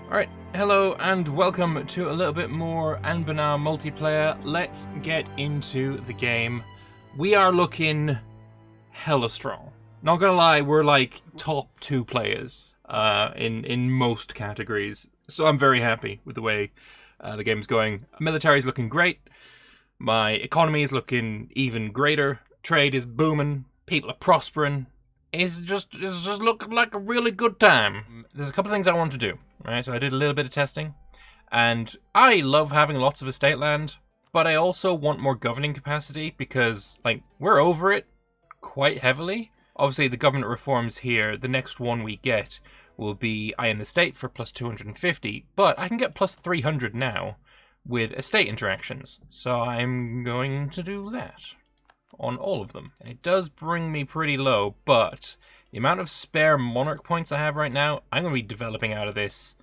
Alright, hello and welcome to a little bit more Anbennar multiplayer. Let's get into the game. We are looking hella strong. Not gonna lie, we're like top 2 players in most categories. So I'm very happy with the way the game's going. Military's looking great. My economy is looking even greater. Trade is booming. People are prospering. It's just looking like a really good time. There's a couple of things I want to do. Right, so I did a little bit of testing, and I love having lots of estate land, but I also want more governing capacity because, like, we're over it quite heavily. Obviously, the government reforms here, the next one we get will be I in the state for plus 250, but I can get plus 300 now with estate interactions, so I'm going to do that on all of them. And it does bring me pretty low, but the amount of spare monarch points I have right now, I'm going to be developing out of this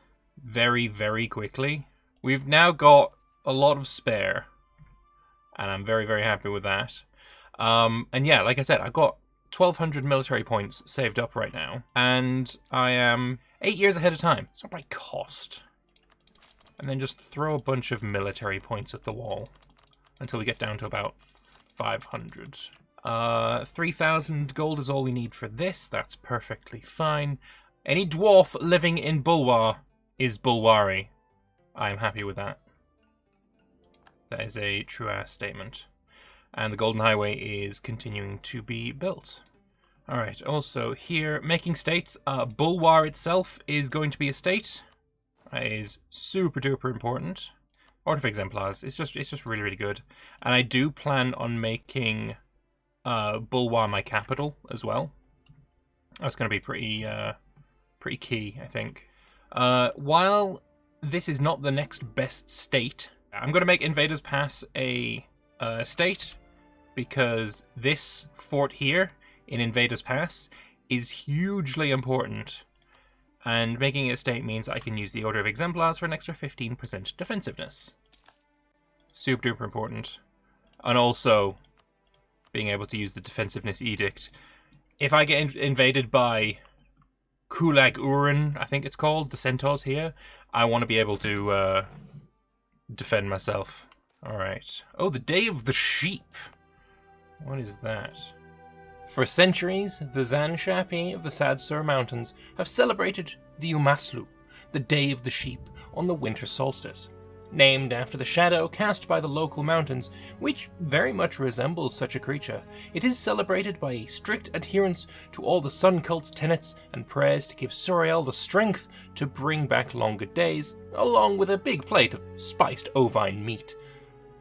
very, very quickly. We've now got a lot of spare, and I'm very, very happy with that. And yeah, like I said, I've got 1,200 military points saved up right now, and I am 8 years ahead of time. It's not my cost. And then just throw a bunch of military points at the wall until we get down to about 500. 3,000 gold is all we need for this. That's perfectly fine. Any dwarf living in BULWAR is BULWARI. I'm happy with that. That is a true-ass statement. And the Golden Highway is continuing to be built. Alright, also here, making states. BULWAR itself is going to be a state. That is super duper important. Order of Exemplars. It's just really, really good. And I do plan on making BULWAR my capital as well. That's going to be pretty key, I think. While this is not the next best state, I'm going to make Invaders Pass a state because this fort here in Invaders Pass is hugely important. And making it a state means I can use the Order of Exemplars for an extra 15% defensiveness. Super duper important. And also being able to use the defensiveness edict. If I get invaded by Kulag Urin, I think it's called, the centaurs here, I want to be able to defend myself. Alright. Oh, the Day of the Sheep. What is that? For centuries, the Zanshapi of the Sadsur Mountains have celebrated the Umaslu, the Day of the Sheep, on the winter solstice. Named after the shadow cast by the local mountains, which very much resembles such a creature, it is celebrated by a strict adherence to all the sun cult's tenets and prayers to give Suriel the strength to bring back longer days, along with a big plate of spiced ovine meat.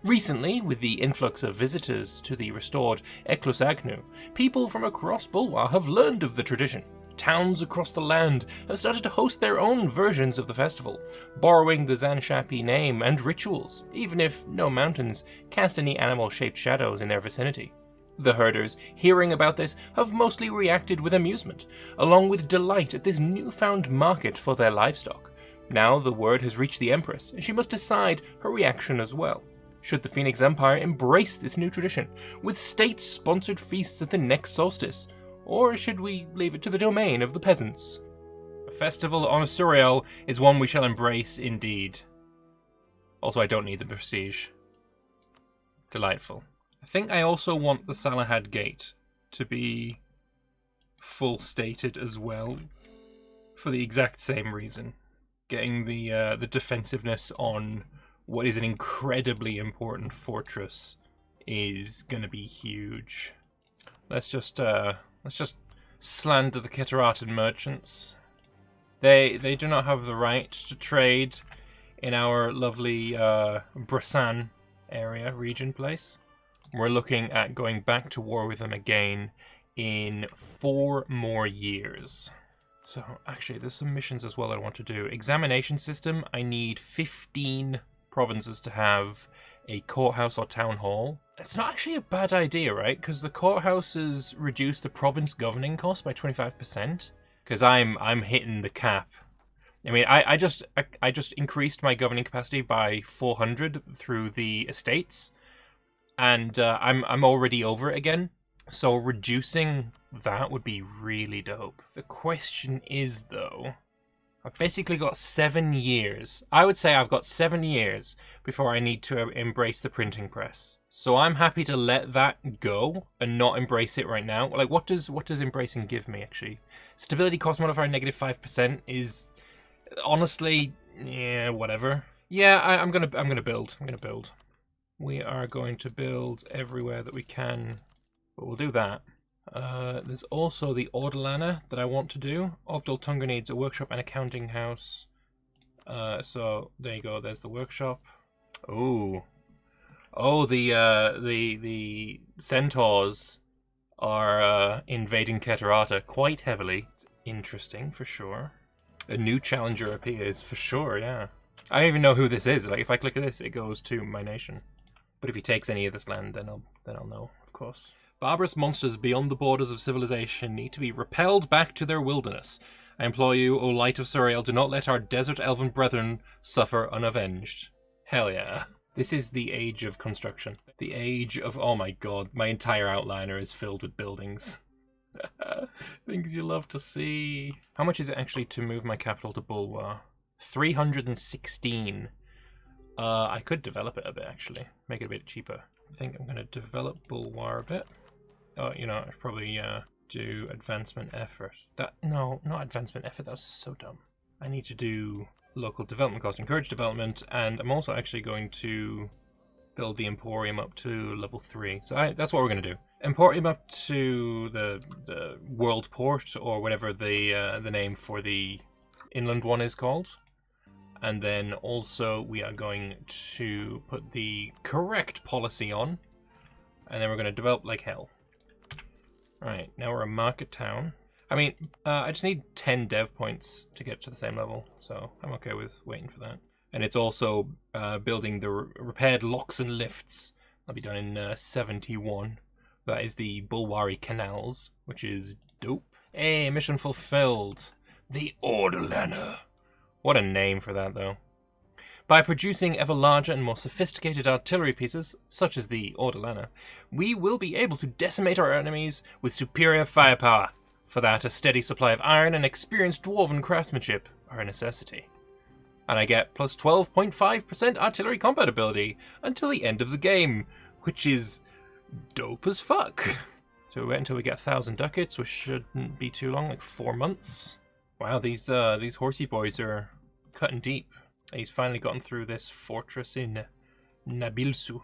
Recently, with the influx of visitors to the restored Eklus Agnew, people from across BULWAR have learned of the tradition. Towns across the land have started to host their own versions of the festival, borrowing the Zanshapi name and rituals, even if no mountains cast any animal-shaped shadows in their vicinity. The herders, hearing about this, have mostly reacted with amusement, along with delight at this newfound market for their livestock. Now the word has reached the Empress, and she must decide her reaction as well. Should the Phoenix Empire embrace this new tradition, with state-sponsored feasts at the next solstice? Or should we leave it to the domain of the peasants? A festival on Suriel is one we shall embrace indeed. Also, I don't need the prestige. Delightful. I think I also want the Salahad Gate to be full stated as well, for the exact same reason. Getting the defensiveness on what is an incredibly important fortress is gonna be huge. Let's just slander the Keteratan merchants. They do not have the right to trade in our lovely Brasan region place. We're looking at going back to war with them again in 4 more years. So actually there's some missions as well I want to do. Examination system, I need 15 provinces to have a courthouse or town hall. It's not actually a bad idea, right? Because the courthouses reduce the province governing cost by 25%. Because I'm hitting the cap. I mean, I just increased my governing capacity by 400 through the estates, and I'm already over it again. So reducing that would be really dope. The question is though, I've basically got 7 years. I would say I've got 7 years before I need to embrace the printing press. So I'm happy to let that go and not embrace it right now. Like, what does embracing give me, actually? Stability cost modifier -5% is honestly, yeah, whatever. Yeah, I'm gonna build. I'm gonna build. We are going to build everywhere that we can, but we'll do that. There's also the Ordelana that I want to do. Ovdal Tunga needs a workshop and a counting house. So there you go. There's the workshop. Oh, the centaurs are invading Keterata quite heavily. It's interesting for sure. A new challenger appears for sure. Yeah, I don't even know who this is. Like, if I click this, it goes to my nation. But if he takes any of this land, then I'll know, of course. Barbarous monsters beyond the borders of civilization need to be repelled back to their wilderness. I implore you, O Light of Suriel, do not let our desert elven brethren suffer unavenged. Hell yeah. This is the age of construction. The age of, oh my god, my entire outliner is filled with buildings. Things you love to see. How much is it actually to move my capital to BULWAR? 316. I could develop it a bit, actually. Make it a bit cheaper. I think I'm going to develop BULWAR a bit. Oh, you know, I'd probably do advancement effort. No, not advancement effort. That's so dumb. I need to do local development cost, encourage development, and I'm also actually going to build the Emporium up to level 3. So that's what we're going to do. Emporium up to the World Port, or whatever the name for the inland one is called. And then also we are going to put the correct policy on. And then we're going to develop like hell. Alright, now we're a market town. I mean, I just need 10 dev points to get to the same level. So I'm okay with waiting for that. And it's also building the repaired locks and lifts. That'll be done in 71. That is the Bulwari canals, which is dope. Hey, mission fulfilled. The Ordelana. What a name for that, though. By producing ever larger and more sophisticated artillery pieces, such as the Ordelana, we will be able to decimate our enemies with superior firepower. For that, a steady supply of iron and experienced dwarven craftsmanship are a necessity. And I get plus 12.5% artillery combat ability until the end of the game, which is dope as fuck. So we wait until we get 1,000 ducats, which shouldn't be too long, like 4 months. Wow, these horsey boys are cutting deep. He's finally gotten through this fortress in Nabilsu.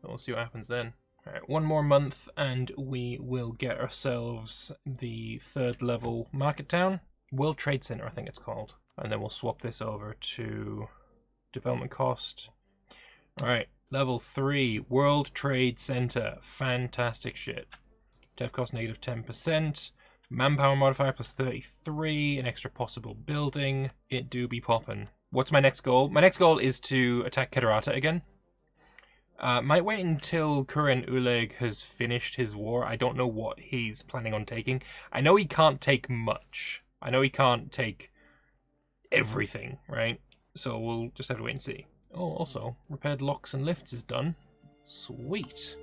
We'll see what happens then. Alright, 1 more month and we will get ourselves the 3rd level market town. World Trade Center, I think it's called. And then we'll swap this over to development cost. Alright, level 3, World Trade Center. Fantastic shit. Dev cost -10%. Manpower modifier plus 33, an extra possible building. It do be poppin'. What's my next goal? My next goal is to attack Keterata again. Might wait until Kuren Uleg has finished his war. I don't know what he's planning on taking. I know he can't take much. I know he can't take everything, right? So we'll just have to wait and see. Oh, also, repaired locks and lifts is done. Sweet.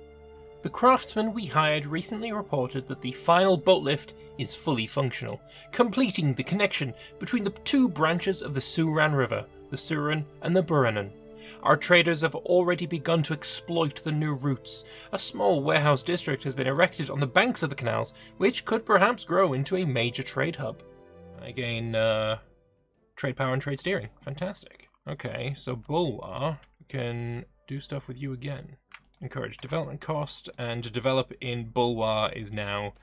The craftsman we hired recently reported that the final boat lift is fully functional, completing the connection between the 2 branches of the Suran River, the Suran and the Buranan. Our traders have already begun to exploit the new routes. A small warehouse district has been erected on the banks of the canals, which could perhaps grow into a major trade hub. I gain trade power and trade steering. Fantastic. Okay, so Bulwar, we can do stuff with you again. Encourage development cost, and to develop in Bulwar is now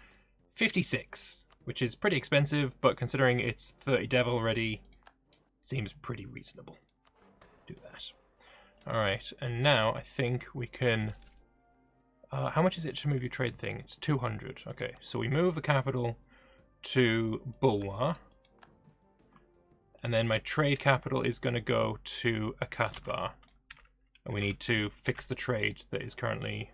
56, which is pretty expensive, but considering it's 30 dev already, seems pretty reasonable. Do that. Alright, and now I think we can... how much is it to move your trade thing? It's 200. Okay, so we move the capital to Bulwar, and then my trade capital is going to go to Akatbar. And we need to fix the trade that is currently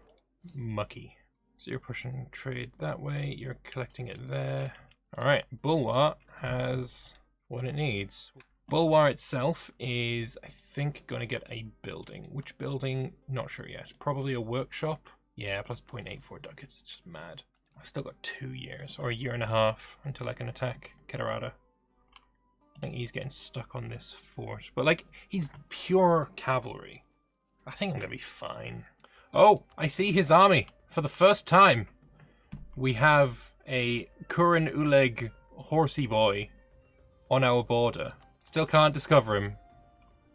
mucky. So you're pushing trade that way, you're collecting it there. Alright, Bulwar has what it needs. Bulwar itself is, I think, going to get a building. Which building? Not sure yet. Probably a workshop. Yeah, plus 0.84 ducats. It's just mad. I've still got 2 years, or a year and a half, until I can attack Keterata. I think he's getting stuck on this fort. But, like, he's pure cavalry. I think I'm going to be fine. Oh, I see his army. For the first time, we have a Kurin Uleg horsey boy on our border. Still can't discover him.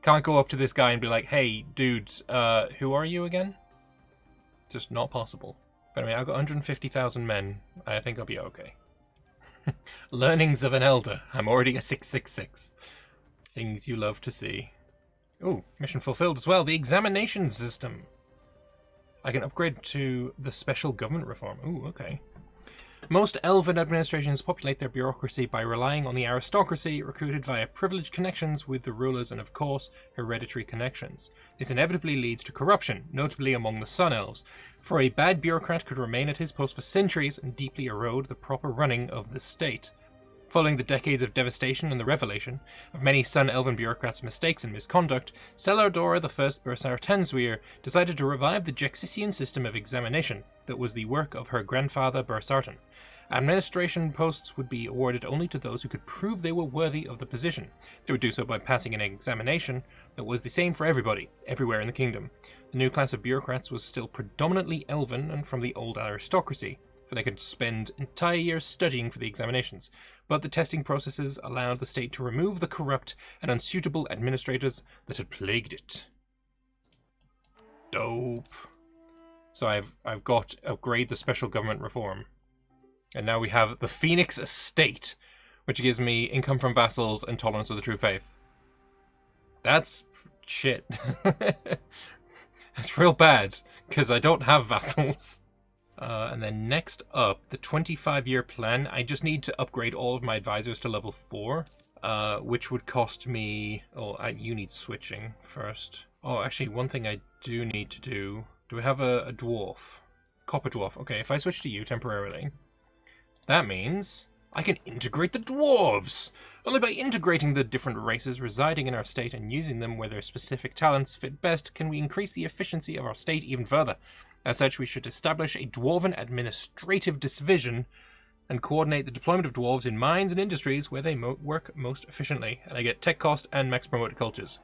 Can't go up to this guy and be like, hey, dude, who are you again? Just not possible. But anyway, I've got 150,000 men. I think I'll be okay. Learnings of an elder. I'm already a 666. Things you love to see. Ooh, mission fulfilled as well. The examination system. I can upgrade to the special government reform. Ooh, okay. Most Elven administrations populate their bureaucracy by relying on the aristocracy, recruited via privileged connections with the rulers and, of course, hereditary connections. This inevitably leads to corruption, notably among the Sun Elves, for a bad bureaucrat could remain at his post for centuries and deeply erode the proper running of the state. Following the decades of devastation and the revelation of many Sun Elven bureaucrats' mistakes and misconduct, Celardora I Bursartansweir decided to revive the Jexician system of examination that was the work of her grandfather Bursartan. Administration posts would be awarded only to those who could prove they were worthy of the position. They would do so by passing an examination that was the same for everybody, everywhere in the kingdom. The new class of bureaucrats was still predominantly Elven and from the old aristocracy, for they could spend entire years studying for the examinations, but the testing processes allowed the state to remove the corrupt and unsuitable administrators that had plagued it. Dope. So I've got upgrade the special government reform. And now we have the Phoenix Estate, which gives me income from vassals and tolerance of the true faith. That's shit. That's real bad, because I don't have vassals. And then next up, the 25-year plan. I just need to upgrade all of my advisors to level 4, which would cost me... Oh, you need switching first. Oh, actually, one thing I do need to do... Do we have a dwarf? Copper dwarf. Okay, if I switch to you temporarily, that means I can integrate the dwarves! Only by integrating the different races residing in our state and using them where their specific talents fit best can we increase the efficiency of our state even further. As such, we should establish a dwarven administrative division and coordinate the deployment of dwarves in mines and industries where they work most efficiently. And I get tech cost and max promoted cultures.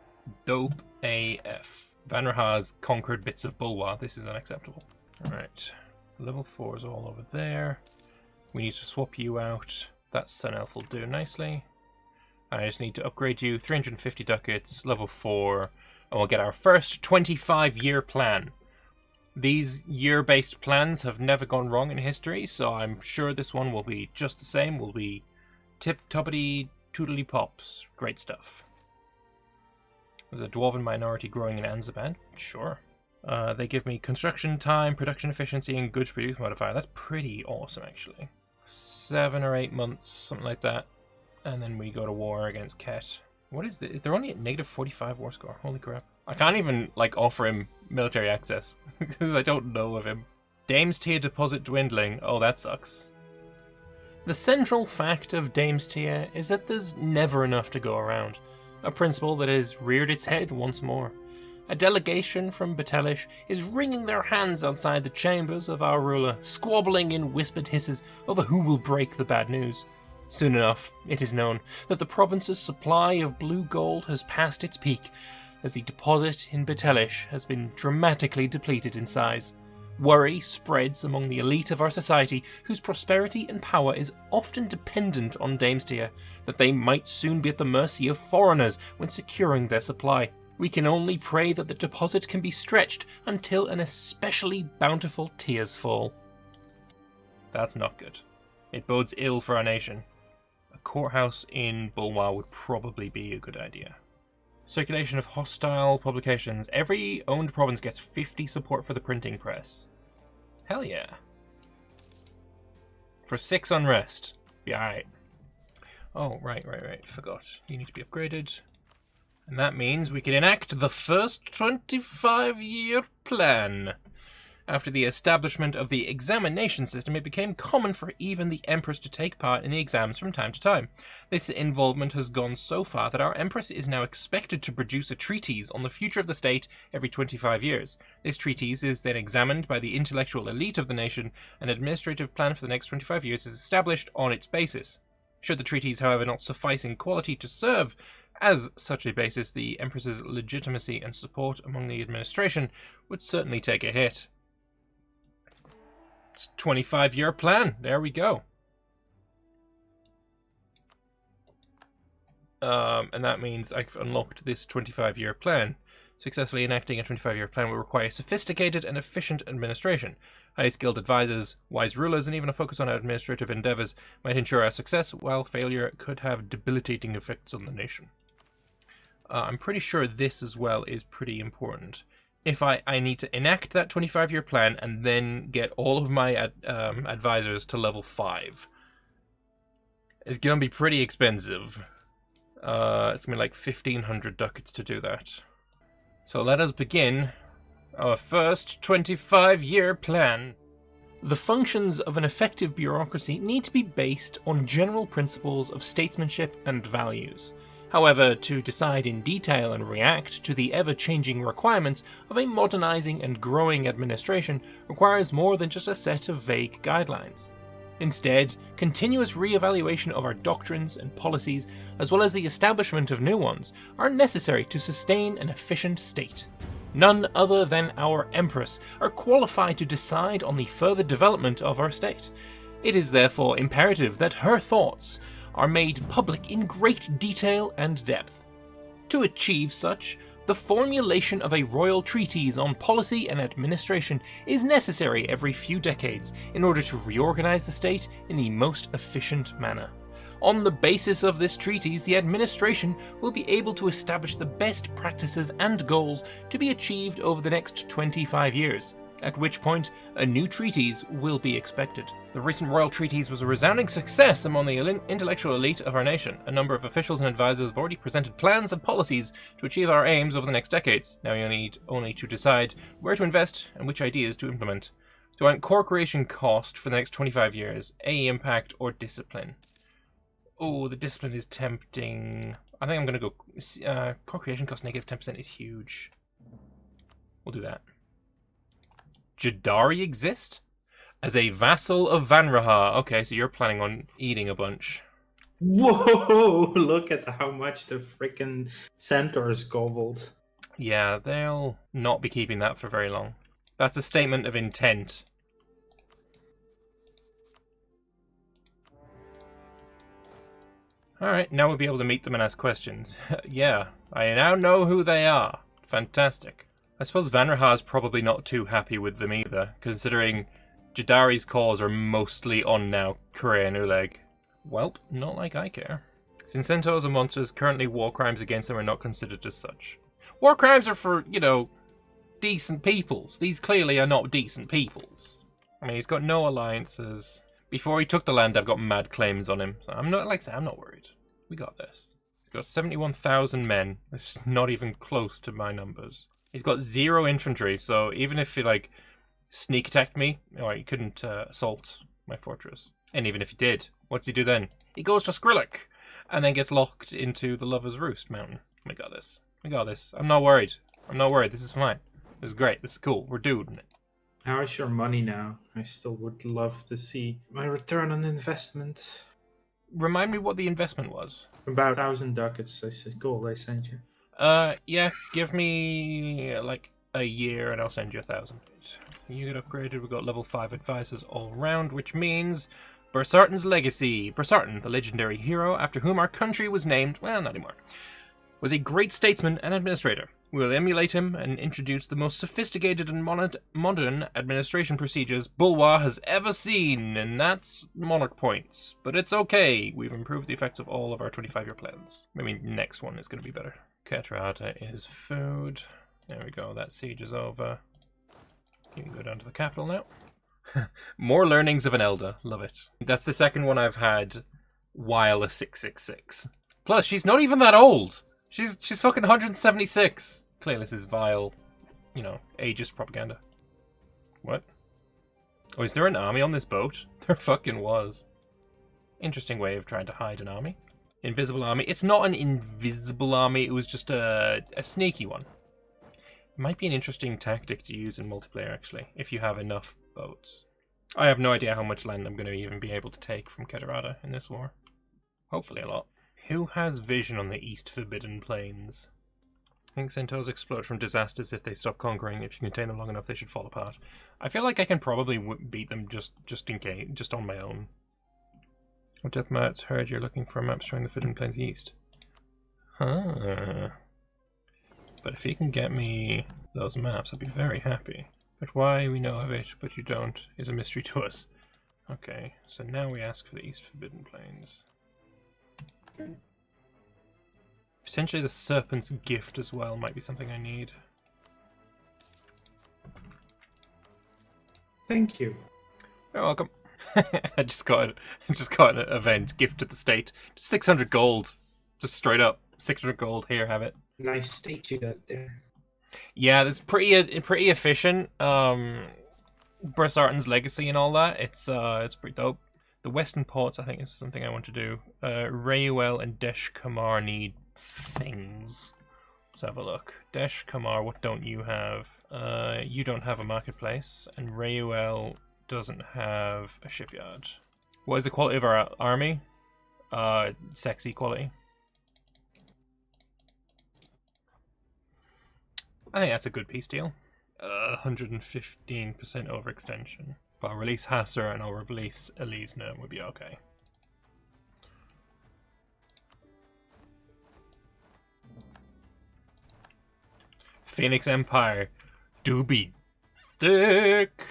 Dope AF. Vanner has conquered bits of Bulwar. This is unacceptable. Alright. Level 4 is all over there. We need to swap you out. That Sun Elf will do nicely. I just need to upgrade you. 350 ducats, level 4. And we'll get our first 25-year plan. These year-based plans have never gone wrong in history, so I'm sure this one will be just the same. Will be tip-toppity, toodly-pops. Great stuff. There's a dwarven minority growing in Anzaban. Sure. They give me construction time, production efficiency, and goods produced modifier. That's pretty awesome, actually. 7 or 8 months, something like that. And then we go to war against Ket. What is this? They're only at negative 45 war score. Holy crap. I can't even, like, offer him military access, because I don't know of him. Dame's tier deposit dwindling. Oh, that sucks. The central fact of Dame's tier is that there's never enough to go around. A principle that has reared its head once more. A delegation from Betelish is wringing their hands outside the chambers of our ruler, squabbling in whispered hisses over who will break the bad news. Soon enough, it is known that the province's supply of blue gold has passed its peak, as the deposit in Betelish has been dramatically depleted in size. Worry spreads among the elite of our society, whose prosperity and power is often dependent on Damestier, that they might soon be at the mercy of foreigners when securing their supply. We can only pray that the deposit can be stretched until an especially bountiful tears fall. That's not good. It bodes ill for our nation. A courthouse in Bulwar would probably be a good idea. Circulation of hostile publications. Every owned province gets 50 support for the printing press. Hell yeah. For 6 unrest. Be alright. Oh, right. Forgot. You need to be upgraded. And that means we can enact the first 25-year plan. After the establishment of the examination system, it became common for even the Empress to take part in the exams from time to time. This involvement has gone so far that our Empress is now expected to produce a treatise on the future of the state every 25 years. This treatise is then examined by the intellectual elite of the nation. An administrative plan for the next 25 years is established on its basis. Should the treaties, however, not suffice in quality to serve as such a basis, the Empress's legitimacy and support among the administration would certainly take a hit. It's a 25-year plan. There we go. And that means I've unlocked this 25-year plan. Successfully enacting a 25-year plan will require sophisticated and efficient administration. Highly skilled advisors, wise rulers, and even a focus on administrative endeavors might ensure our success, while failure could have debilitating effects on the nation. I'm pretty sure this as well is pretty important. If I need to enact that 25-year plan and then get all of my advisors to level 5. It's going to be pretty expensive. It's going to be like 1,500 ducats to do that. So let us begin our first 25-year plan. The functions of an effective bureaucracy need to be based on general principles of statesmanship and values. However, to decide in detail and react to the ever-changing requirements of a modernizing and growing administration requires more than just a set of vague guidelines. Instead, continuous re-evaluation of our doctrines and policies, as well as the establishment of new ones, are necessary to sustain an efficient state. None other than our Empress are qualified to decide on the further development of our state. It is therefore imperative that her thoughts are made public in great detail and depth. To achieve such, the formulation of a royal treatise on policy and administration is necessary every few decades in order to reorganize the state in the most efficient manner. On the basis of this treatise, the administration will be able to establish the best practices and goals to be achieved over the next 25 years, at which point a new treatise will be expected. The recent royal treatise was a resounding success among the intellectual elite of our nation. A number of officials and advisors have already presented plans and policies to achieve our aims over the next decades. Now you need only to decide where to invest and which ideas to implement. Do I want core creation cost for the next 25 years, AE impact, or discipline? Oh, the discipline is tempting. I think I'm going to go... core creation cost negative 10% is huge. We'll do that. Jadari exist? As a vassal of Vanraha. Okay, so you're planning on eating a bunch. Whoa! Look at how much the frickin' centaurs gobbled. Yeah, they'll not be keeping that for very long. That's a statement of intent. Alright, now we'll be able to meet them and ask questions. Yeah, I now know who they are. Fantastic. I suppose Vanraha is probably not too happy with them either, considering Jadari's cause are mostly on now Kure and Uleg. Welp, not like I care. Since centaurs are monsters, currently war crimes against them are not considered as such. War crimes are for, you know, decent peoples. These clearly are not decent peoples. I mean, he's got no alliances. Before he took the land, I've got mad claims on him. So I'm not, like I say, I'm not worried. We got this. He's got 71,000 men. It's not even close to my numbers. He's got 0 infantry, so even if he, like, sneak attacked me, or he couldn't assault my fortress. And even if he did, what does he do then? He goes to Skrillik, and then gets locked into the Lover's Roost mountain. We got this. We got this. I'm not worried. I'm not worried. This is fine. This is great. This is cool. We're doing it. How is your money now? I still would love to see my return on investment. Remind me what the investment was. About 1,000 ducats, I said, gold I sent you. Yeah, give me, like, a year and I'll send you 1,000. You get upgraded, we've got level 5 advisors all around, which means Birsartan's legacy. Birsartan, the legendary hero after whom our country was named, well, not anymore, was a great statesman and administrator. We will emulate him and introduce the most sophisticated and modern administration procedures BULWAR has ever seen, and that's monarch points. But it's okay, we've improved the effects of all of our 25-year plans. I mean, next one is going to be better. Ketrata is food. There we go, that siege is over. You can go down to the capital now. More learnings of an elder, love it. That's the second one I've had while a 666. Plus, she's not even that old. She's fucking 176. Clearly this is vile, you know, ageist propaganda. What? Oh, is there an army on this boat? There fucking was. Interesting way of trying to hide an army. Invisible army. It's not an invisible army, it was just a sneaky one. It might be an interesting tactic to use in multiplayer, actually, if you have enough boats. I have no idea how much land I'm going to even be able to take from Keterata in this war. Hopefully a lot. Who has vision on the East Forbidden Plains? I think centaurs explode from disasters if they stop conquering. If you contain them long enough, they should fall apart. I feel like I can probably beat them just in case, just on my own. What diplomats heard you're looking for a map showing the Forbidden Plains East? Huh. But if he can get me those maps, I'd be very happy. But why we know of it, but you don't, is a mystery to us. Okay, so now we ask for the East Forbidden Plains. Potentially the Serpent's Gift as well might be something I need. Thank you. You're welcome. I just got an event, gift to the state. 600 gold. Just straight up. 600 gold, here, have it. Nice state you got there. Yeah, that's pretty efficient. Bressarton's legacy and all that. It's pretty dope. The Western Ports, I think, is something I want to do. Rayuel and Desh Kamar need things. Let's have a look. Desh Kamar, what don't you have? You don't have a marketplace, and Rayuel doesn't have a shipyard. What is the quality of our army? Sexy quality. I think that's a good peace deal. 115% overextension. But I'll release Hasser and I'll release Elisna, would be okay. Phoenix Empire do be thick.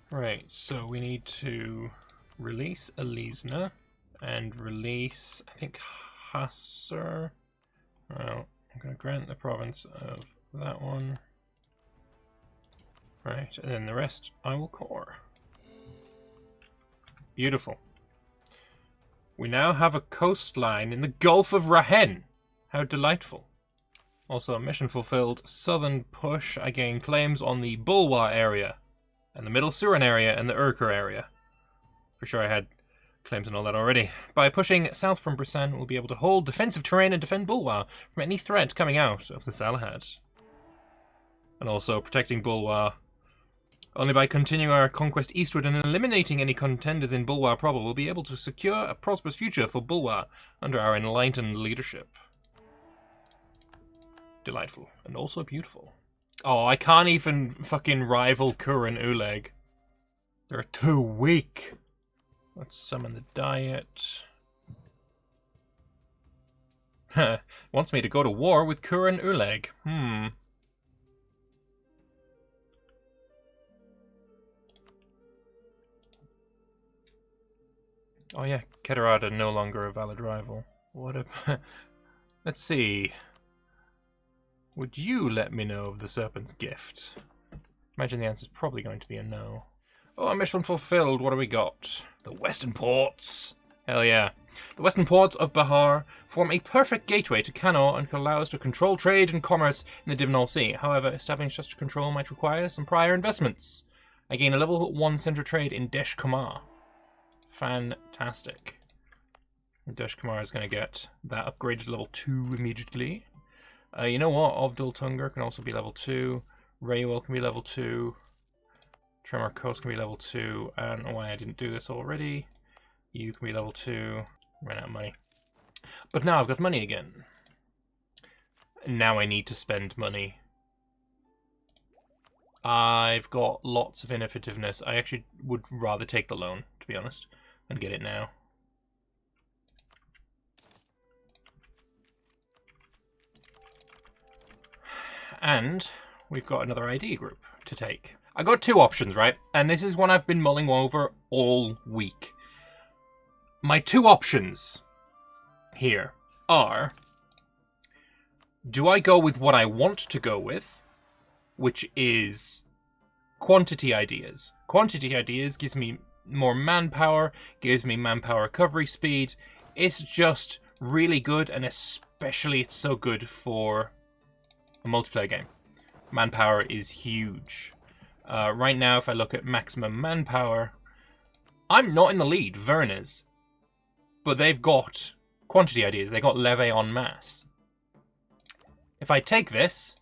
Right, so we need to release Elisna and release, I think, Hasser. Well, I'm going to grant the province of that one. Right, and then the rest I will core. Beautiful. We now have a coastline in the Gulf of Rahen. How delightful. Also, mission fulfilled. Southern push. I gain claims on the Bulwar area, and the Middle Surin area, and the Urker area. For sure I had claims on all that already. By pushing south from Brissan, we'll be able to hold defensive terrain and defend Bulwar from any threat coming out of the Salahad. And also protecting Bulwar. Only by continuing our conquest eastward and eliminating any contenders in Bulwar proper, we'll be able to secure a prosperous future for Bulwar under our enlightened leadership. Delightful. And also beautiful. Oh, I can't even fucking rival Kuran Uleg. They're too weak. Let's summon the Diet. Wants me to go to war with Kuran Uleg. Oh yeah, Keterada no longer a valid rival. What a... Let's see. Would you let me know of the Serpent's Gift? Imagine the answer's probably going to be a no. Oh, mission fulfilled. What do we got? The Western Ports. Hell yeah. The Western Ports of Bahar form a perfect gateway to Kano and can allow us to control trade and commerce in the Divinal Sea. However, establishing such control might require some prior investments. I gain a level 1 center trade in Desh Kamar. Fantastic. Desh Kamar is going to get that upgraded to level 2 immediately. You know what? Ovdul Tungar can also be level 2. Rayuel can be level 2. Tremor Coast can be level 2. I don't know why I didn't do this already. You can be level 2. Ran out of money. But now I've got money again. Now I need to spend money. I've got lots of innovativeness. I actually would rather take the loan, to be honest, and get it now. And we've got another ID group to take. I got two options, right? And this is one I've been mulling over all week. My two options here are, do I go with what I want to go with, which is quantity ideas. Quantity ideas gives me more manpower, gives me manpower recovery speed. It's just really good, and especially it's so good for a multiplayer game. Manpower is huge. Right now, if I look at maximum manpower, I'm not in the lead, Vern is. But they've got quantity ideas, they got leve en masse. If I take this,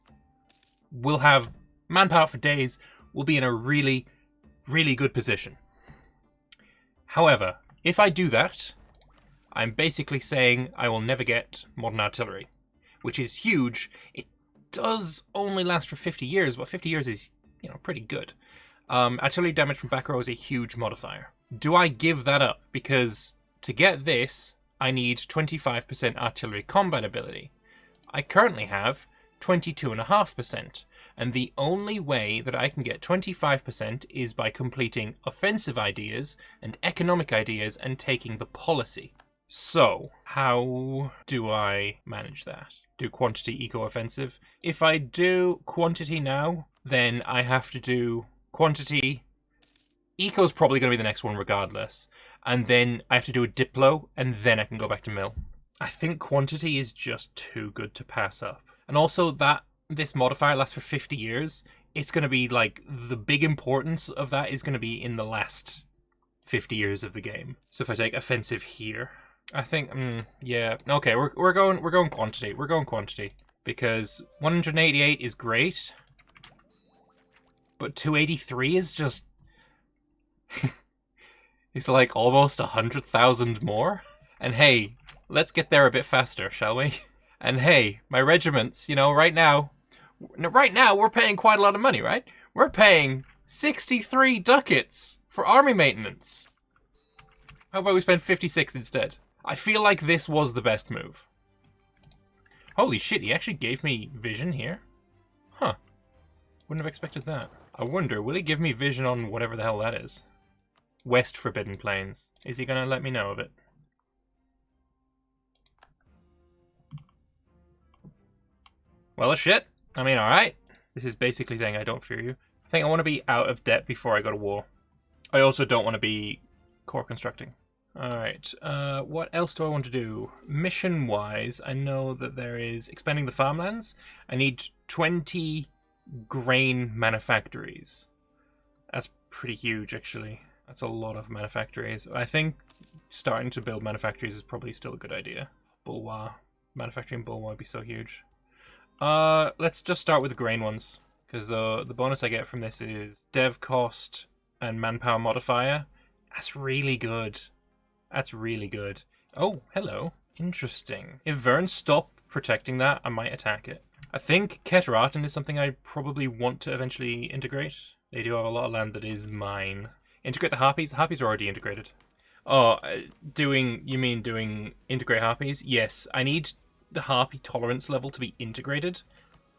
we'll have manpower for days, we'll be in a really, really good position. However, if I do that, I'm basically saying I will never get modern artillery, which is huge. It does only last for 50 years, but 50 years is, you know, pretty good. Artillery damage from back row is a huge modifier. Do I give that up? Because to get this, I need 25% artillery combat ability. I currently have 22.5%, and the only way that I can get 25% is by completing offensive ideas and economic ideas and taking the policy. So, how do I manage that? Do quantity eco-offensive? If I do quantity now, then I have to do quantity. Eco's probably going to be the next one regardless. And then I have to do a diplo, and then I can go back to mill. I think quantity is just too good to pass up. And also that this modifier lasts for 50 years, it's going to be like, the big importance of that is going to be in the last 50 years of the game. So if I take offensive here, I think, yeah, okay, we're going quantity. We're going quantity. Because 188 is great, but 283 is just... it's like almost 100,000 more. And hey, let's get there a bit faster, shall we? And hey, my regiments, you know, right now we're paying quite a lot of money, right? We're paying 63 ducats for army maintenance. How about we spend 56 instead? I feel like this was the best move. Holy shit, he actually gave me vision here? Huh. Wouldn't have expected that. I wonder, will he give me vision on whatever the hell that is? West Forbidden Plains. Is he going to let me know of it? Well, shit. I mean, alright. This is basically saying I don't fear you. I think I want to be out of debt before I go to war. I also don't want to be core constructing. Alright, what else do I want to do? Mission-wise, I know that there is expanding the farmlands. I need 20 grain manufactories. That's pretty huge, actually. That's a lot of manufactories. I think starting to build manufactories is probably still a good idea. BULWAR. Manufacturing BULWAR would be so huge. Let's just start with the grain ones, because the bonus I get from this is dev cost and manpower modifier. That's really good. That's really good. Oh, hello. Interesting. If Verns stop protecting that, I might attack it. I think Keterarten is something I probably want to eventually integrate. They do have a lot of land that is mine. Integrate the Harpies? The Harpies are already integrated. Oh, you mean doing integrate Harpies? Yes, I need the Harpy tolerance level to be integrated.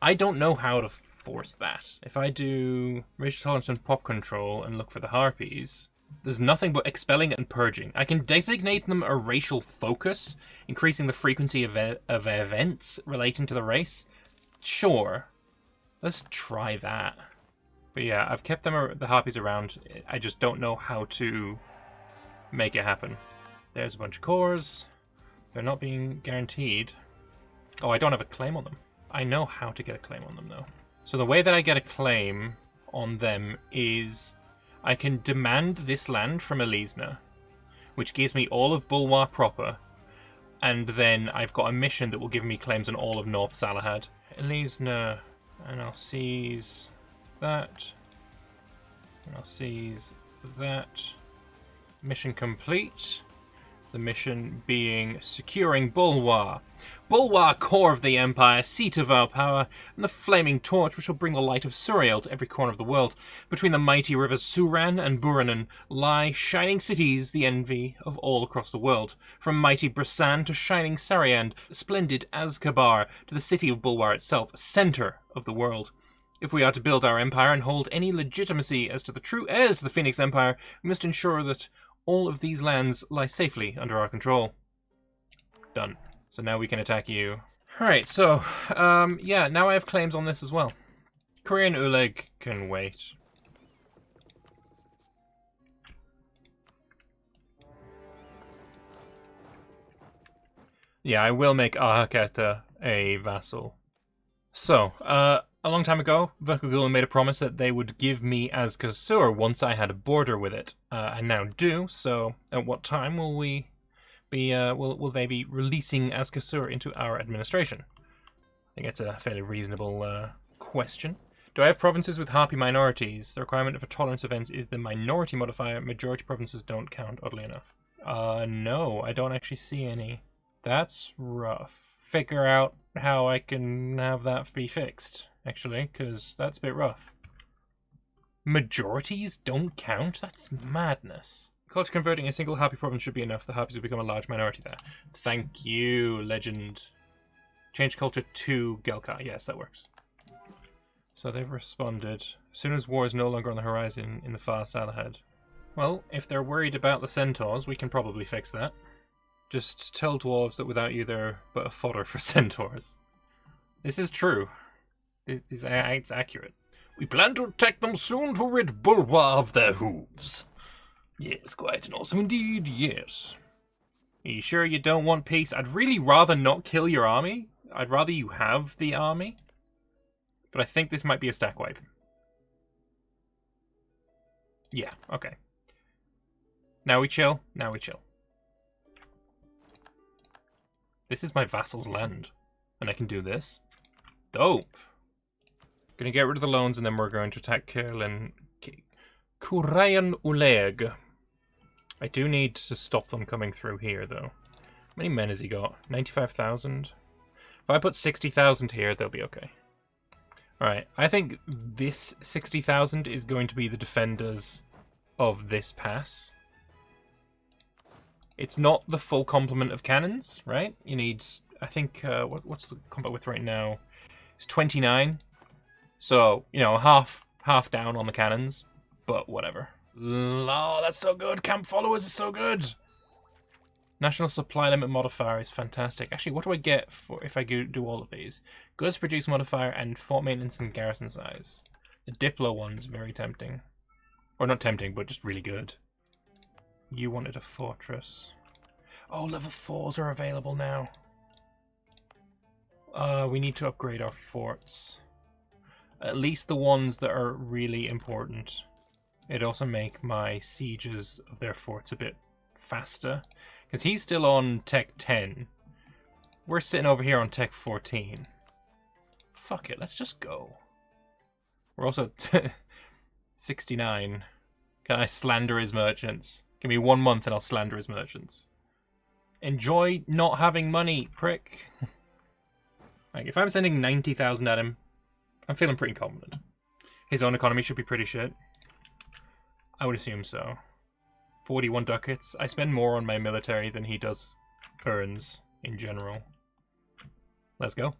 I don't know how to force that. If I do racial tolerance and pop control and look for the Harpies, there's nothing but expelling and purging. I can designate them a racial focus, increasing the frequency of events relating to the race. Sure, let's try that. But yeah, I've kept them the Harpies around. I just don't know how to make it happen. There's a bunch of cores. They're not being guaranteed. Oh, I don't have a claim on them. I know how to get a claim on them, though. So the way that I get a claim on them is I can demand this land from Elisna, which gives me all of BULWAR proper, and then I've got a mission that will give me claims on all of North Salahad. Elisna, and I'll seize that, and I'll seize that. Mission complete. The mission being securing BULWAR. BULWAR, core of the Empire, seat of our power, and the flaming torch which will bring the light of Suriel to every corner of the world. Between the mighty rivers Suran and Buranan lie shining cities, the envy of all across the world. From mighty Brasan to shining Sariand, splendid Azkabar to the city of BULWAR itself, center of the world. If we are to build our empire and hold any legitimacy as to the true heirs to the Phoenix Empire, we must ensure that all of these lands lie safely under our control. Done. So now we can attack you. Alright, so, yeah, now I have claims on this as well. Korean Uleg can wait. Yeah, I will make Ahaketa a vassal. So, a long time ago, Verkugula made a promise that they would give me Azkazur once I had a border with it. I now do, so at what time will we be, will they be releasing Azkazur into our administration? I think it's a fairly reasonable question. Do I have provinces with Harpy minorities? The requirement for tolerance events is the minority modifier. Majority provinces don't count, oddly enough. No, I don't actually see any. That's rough. Figure out how I can have that be fixed, actually, because that's a bit rough. Majorities don't count? That's madness. Culture converting a single Harpy province should be enough. The Harpies will become a large minority there. Thank you, legend. Change culture to Gelka. Yes, that works. So they've responded. As soon as war is no longer on the horizon in the far south ahead. Well, if they're worried about the Centaurs, we can probably fix that. Just tell Dwarves that without you they're but a fodder for Centaurs. This is true. It's accurate. We plan to attack them soon to rid BULWAR of their hooves. Yes, quite and awesome indeed, yes. Are you sure you don't want peace? I'd really rather not kill your army. I'd rather you have the army. But I think this might be a stack wipe. Yeah, okay. Now we chill. Now we chill. This is my vassal's land. And I can do this. Dope. Gonna get rid of the loans and then we're going to attack Kurlan Uleg. I do need to stop them coming through here though. How many men has he got? 95,000? If I put 60,000 here, they'll be okay. Alright, I think this 60,000 is going to be the defenders of this pass. It's not the full complement of cannons, right? You need, I think, what's the combat width right now? It's 29. So, you know, half down on the cannons, but whatever. Oh, that's so good. Camp followers is so good. National supply limit modifier is fantastic. Actually, what do I get for if I do all of these? Goods produce modifier and fort maintenance and garrison size. The Diplo one's very tempting. Or not tempting, but just really good. You wanted a fortress. Oh, level 4s are available now. We need to upgrade our forts. At least the ones that are really important. It'd also make my sieges of their forts a bit faster. Because he's still on tech 10. We're sitting over here on tech 14. Fuck it, let's just go. We're also 69. Can I slander his merchants? Give me 1 month and I'll slander his merchants. Enjoy not having money, prick. Like, if I'm sending 90,000 at him, I'm feeling pretty confident. His own economy should be pretty shit. I would assume so. 41 ducats. I spend more on my military than he does earns in general. Let's go.